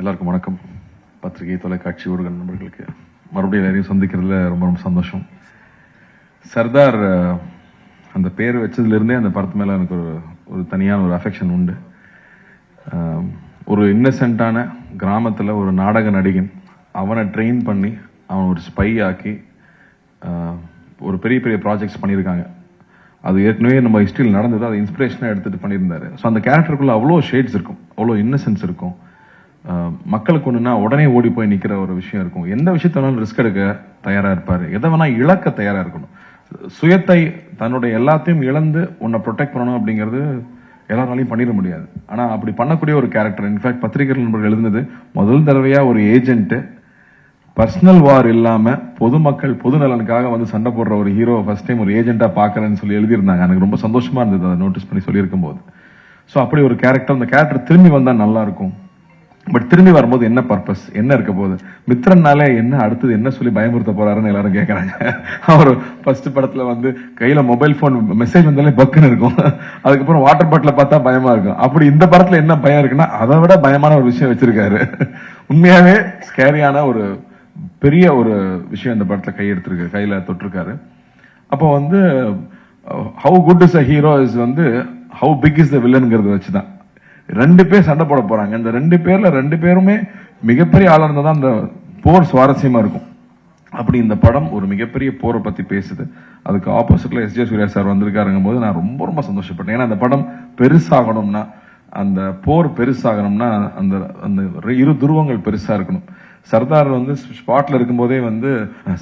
எல்லாருக்கும் வணக்கம். பத்திரிகை, தொலைக்காட்சி ஊடக நண்பர்களுக்கு மறுபடியும் எல்லாரையும் சந்திக்கிறதுல ரொம்ப ரொம்ப சந்தோஷம். சர்தார் அந்த பேர் வச்சதுலேருந்தே அந்த படத்து மேலே எனக்கு ஒரு தனியான ஒரு அஃபெக்ஷன் உண்டு. ஒரு இன்னசென்ட்டான கிராமத்தில் ஒரு நாடக நடிகன், அவனை ட்ரெயின் பண்ணி அவன் ஒரு ஸ்பை ஆக்கி ஒரு பெரிய பெரிய ப்ராஜெக்ட்ஸ் பண்ணியிருக்காங்க. அது ஏற்கனவே நம்ம ஹிஸ்ட்ரியில் நடந்தது, அதை இன்ஸ்பிரேஷனாக எடுத்துகிட்டு பண்ணியிருந்தாரு. ஸோ அந்த கேரக்டருக்குள்ள அவ்வளோ ஷேட்ஸ் இருக்கும், அவ்வளோ இன்னசென்ஸ் இருக்கும். மக்களுக்கு ஒன்றுனா உடனே ஓடி போய் நிற்கிற ஒரு விஷயம் இருக்கும். எந்த விஷயத்தாலும் ரிஸ்க் எடுக்க தயாராக இருப்பார், எதை வேணா இழக்க தயாராக இருக்கணும். சுயத்தை, தன்னுடைய எல்லாத்தையும் இழந்து உன்னை ப்ரொடெக்ட் பண்ணணும் அப்படிங்கிறது எல்லாராலையும் பண்ணிட முடியாது. ஆனால் அப்படி பண்ணக்கூடிய ஒரு கேரக்டர். இன்ஃபேக்ட் பத்திரிகை நண்பர்கள் எழுதுனது முதல் தடவையாக ஒரு ஏஜென்ட்டு பர்சனல் வார் இல்லாமல் பொதுமக்கள் பொது நலனுக்காக வந்து சண்டை போடுற ஒரு ஹீரோ ஃபர்ஸ்ட் டைம் ஒரு ஏஜென்ட்டாக பார்க்குறேன்னு சொல்லி எழுதியிருந்தாங்க. எனக்கு ரொம்ப சந்தோஷமாக இருந்தது அதை நோட்டீஸ் பண்ணி சொல்லியிருக்கும் போது. ஸோ அப்படி ஒரு கேரக்டர், அந்த கேரக்டர் திரும்பி வந்தால் நல்லா இருக்கும். பட் திரும்பி வரும்போது என்ன பர்பஸ், என்ன இருக்க போகுது, மித்ரன்னாலே என்ன அடுத்தது என்ன சொல்லி பயமுறுத்த போறாருன்னு எல்லாரும் கேட்கறாங்க. அவர் ஃபர்ஸ்ட் படத்துல வந்து கையில மொபைல் போன் மெசேஜ் வந்தாலே பக்குன்னு இருக்கும், அதுக்கப்புறம் வாட்டர் பாட்டில பார்த்தா பயமா இருக்கும். அப்படி இந்த படத்துல என்ன பயம் இருக்குன்னா அதை விட பயமான ஒரு விஷயம் வச்சிருக்காரு. உண்மையாவே ஸ்கேரியான ஒரு பெரிய ஒரு விஷயம் இந்த படத்துல கையில தொட்டிருக்காரு. அப்போ வந்து how good is a hero is வந்து ஹவு பிக் இஸ் த வில்லன்ங்கிறத வச்சுதான் ரெண்டு பேர் சண்டை போட போறாங்க. இந்த ரெண்டு பேருமே மிகப்பெரிய ஆளா இருந்தா தான் அந்த போர் சுவாரஸ்யமா இருக்கும். அப்படி இந்த படம் ஒரு மிகப்பெரிய போரை பத்தி பேசுது. அதுக்கு ஆப்போசிட்ல எஸ்.ஜே. சூர்யா சார் வந்திருக்காருங்கும் போது நான் ரொம்ப ரொம்ப சந்தோஷப்பட்டேன். ஏன்னா அந்த படம் பெருசாகணும்னா, அந்த போர் பெருசாகணும்னா அந்த அந்த இரு துருவங்கள் பெருசா இருக்கணும். சர்தார் வந்து ஸ்பாட்ல இருக்கும்போதே வந்து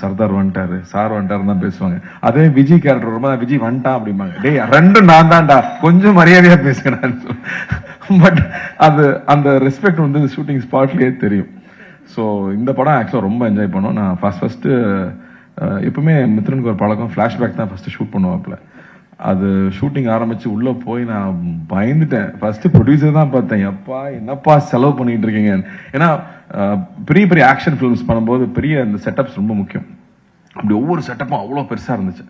சர்தார் வந்துட்டாரு, சார் வந்துட்டாருன்னு தான் பேசுவாங்க. அதே விஜய் கேரக்டர் வரும்போது விஜய் வந்துட்டான் அப்படிம்பாங்க. டேய் ரெண்டும் நான் தான்டா, கொஞ்சம் மரியாதையா பேசுகிறேன். பட் அது அந்த ரெஸ்பெக்ட் வந்து ஷூட்டிங் ஸ்பாட்லயே தெரியும். ஸோ இந்த படம் ஆக்சுவலாக ரொம்ப என்ஜாய் பண்ணோம். நான் ஃபர்ஸ்ட் எப்பவுமே மித்ரனுக்கு ஒரு பழக்கம், ஃபிளாஷ்பேக் தான் ஃபர்ஸ்ட் ஷூட் பண்ணுவாப்புல. அது ஷூட்டிங் ஆரம்பிச்சு உள்ள போய் நான் பயந்துட்டேன். ஃபர்ஸ்ட் ப்ரொடியூசர் தான் பார்த்தேன், எப்பா என்னப்பா செலவு பண்ணிட்டு இருக்கீங்க. ஏன்னா பெரிய பெரிய ஆக்ஷன் ஃபிலிம்ஸ் பண்ணும்போது பெரிய இந்த செட்டப்ஸ் ரொம்ப முக்கியம். அப்படி ஒவ்வொரு செட்டப்பும் அவ்வளோ பெருசாக இருந்துச்சு.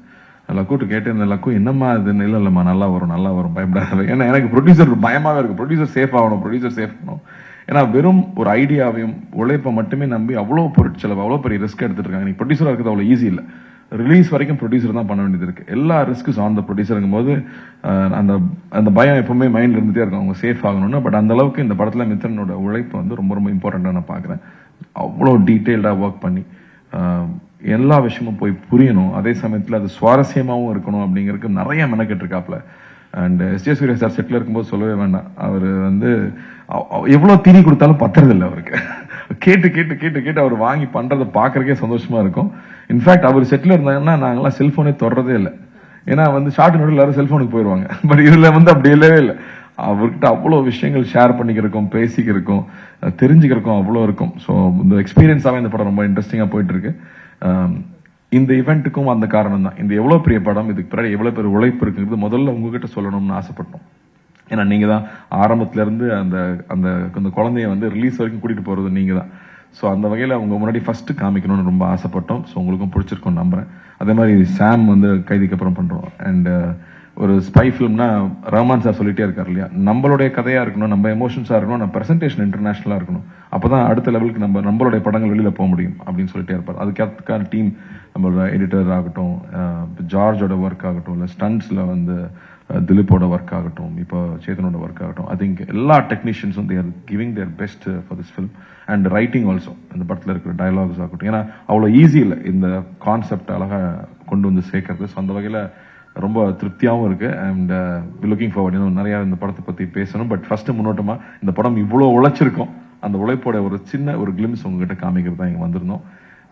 லக்கூட்டு கேட்டு இந்த லக்கு என்னம்மா இது, இல்லைம்மா நல்லா வரும் பயப்படாத. ஏன்னா எனக்கு ப்ரொடியூசர் பயமாவே இருக்கு. ப்ரொடியூசர் சேஃப் ஆகணும். ஏன்னா வெறும் ஒரு ஐடியாவையும் உழைப்பை மட்டுமே நம்பி அவ்வளோ பொருட்செலவு, அவ்வளோ பெரிய ரிஸ்க் எடுத்துட்டு இருக்காங்க. நீ ப்ரொடியூசராக இருக்கிறது அவ்வளோ ஈஸி இல்லை. ரிலீஸ் வரைக்கும் ப்ரொடியூசர் தான் பண்ண வேண்டியது இருக்கு. எல்லா ரிஸ்க் ஆன் த ப்ரொடியூசருங்கும் போது அந்த அந்த பயம் எப்பவுமே மைண்ட்ல இருந்துட்டே இருக்கும், அவங்க சேஃப் ஆகணும்னு. பட் அந்த அளவுக்கு இந்த படத்துல மித்ரனோட உழைப்பு வந்து ரொம்ப ரொம்ப இம்பார்ட்டண்டா நான் பாக்குறேன். அவ்வளோ டீட்டெயில்டா ஒர்க் பண்ணி எல்லா விஷயமும் போய் புரியணும், அதே சமயத்தில் அது சுவாரஸ்யமாகவும் இருக்கணும் அப்படிங்கிறதுக்கு நிறைய மெனக்கெட்டு இருக்காப்ல. அண்ட் எஸ்.ஜே. சூர்யா சார் செட்டில் இருக்கும்போது சொல்லவே வேண்டாம். அவர் வந்து எவ்வளோ தீனி கொடுத்தாலும் பத்துறதில்லை அவருக்கு. கேட்டு கேட்டு கேட்டு கேட்டு அவர் வாங்கி பண்றதை பார்க்கறக்கே சந்தோஷமா இருக்கும். இன்ஃபேக்ட் அவர் செட்டில் இருந்தாங்கன்னா நாங்களாம் செல்போனே தொடரதே இல்லை. ஏன்னா வந்து ஷார்ட் நோட்டில் எல்லாரும் செல்போனுக்கு போயிடுவாங்க. பட் இதுல வந்து அப்படி இல்லவே இல்லை. அவர்கிட்ட அவ்வளோ விஷயங்கள் ஷேர் பண்ணிக்கிறக்கும், பேசிக்கிறக்கும், தெரிஞ்சுக்கிறக்கும் அவ்வளோ இருக்கும். ஸோ இந்த எக்ஸ்பீரியன்ஸாகவே இந்த படம் ரொம்ப இன்ட்ரெஸ்டிங்காக போயிட்டு இருக்கு. இந்த இவெண்ட்டுக்கும் அந்த காரணம் தான். இந்த எவ்வளோ பெரிய படம், இதுக்கு பின்னாடி எவ்வளோ பெரிய உழைப்பு இருக்குங்கிறது முதல்ல உங்ககிட்ட சொல்லணும்னு ஆசைப்பட்டோம். ஏன்னா நீங்க தான் ஆரம்பத்துல இருந்து அந்த அந்த குழந்தைய வந்து ரிலீஸ் வரைக்கும் கூட்டிட்டு போறது நீங்க தான். ஸோ அந்த வகையில் அவங்க முன்னாடி ஃபர்ஸ்ட் காமிக்கணும்னு ரொம்ப ஆசைப்பட்டோம். ஸோ உங்களுக்கும் பிடிச்சிருக்கும் நம்புறேன். அதே மாதிரி சாம் வந்து கைதிக்கு அப்புறம் பண்றோம். அண்ட் ஒரு ஸ்பை ஃபிலிம்னா ரஹ்மான் சார் சொல்லிட்டே இருக்காரு இல்லையா, நம்மளுடைய கதையா இருக்கணும், நம்ம எமோஷன்ஸா இருக்கணும், நம்ம பிரசன்டேஷன் இன்டர்நேஷனலா இருக்கணும். அப்பதான் அடுத்த லெவலுக்கு நம்மளுடைய படங்கள் வெளியில போக முடியும் அப்படின்னு சொல்லிட்டே இருப்பார். அதுக்கான டீம், நம்மளோட எடிட்டர் ஆகட்டும், ஜார்ஜோட ஒர்க் ஆகட்டும், இல்லை ஸ்டன்ட்ஸ்ல வந்து திலீப்போட ஒர்க் ஆகட்டும், இப்போ சேதனோட ஒர்க் ஆகட்டும், ஐ திங்க் எல்லா டெக்னீஷியன்ஸும் they are giving their best for this film. And writing also, இந்த படத்தில் இருக்கிற டயலாக்ஸ் ஆகட்டும், ஏன்னா அவ்வளோ ஈஸி இல்லை இந்த கான்செப்ட் அழகாக கொண்டு வந்து சேர்க்கறது. ஸோ அந்த வகையில் ரொம்ப திருப்தியாகவும் இருக்கு. And looking forward. இன்னும் நிறையா இந்த படத்தை பற்றி பேசணும். பட் ஃபர்ஸ்ட் முன்னோட்டமாக இந்த படம் இவ்வளோ உழைச்சிருக்கோம், அந்த உழைப்போட ஒரு சின்ன ஒரு கிளிம்ஸ் உங்ககிட்ட காமிக்கிறது தான் இங்கே வந்திருந்தோம்.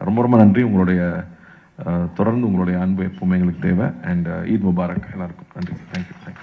ரொம்ப ரொம்ப நன்றி. உங்களுடைய தொடர்ந்து உங்களுடைய அன்பு எப்பவுமே எங்களுக்கு தேவை. அண்ட் ஈத் முபாரக் எல்லாருக்கும். நன்றி. தேங்க்யூ.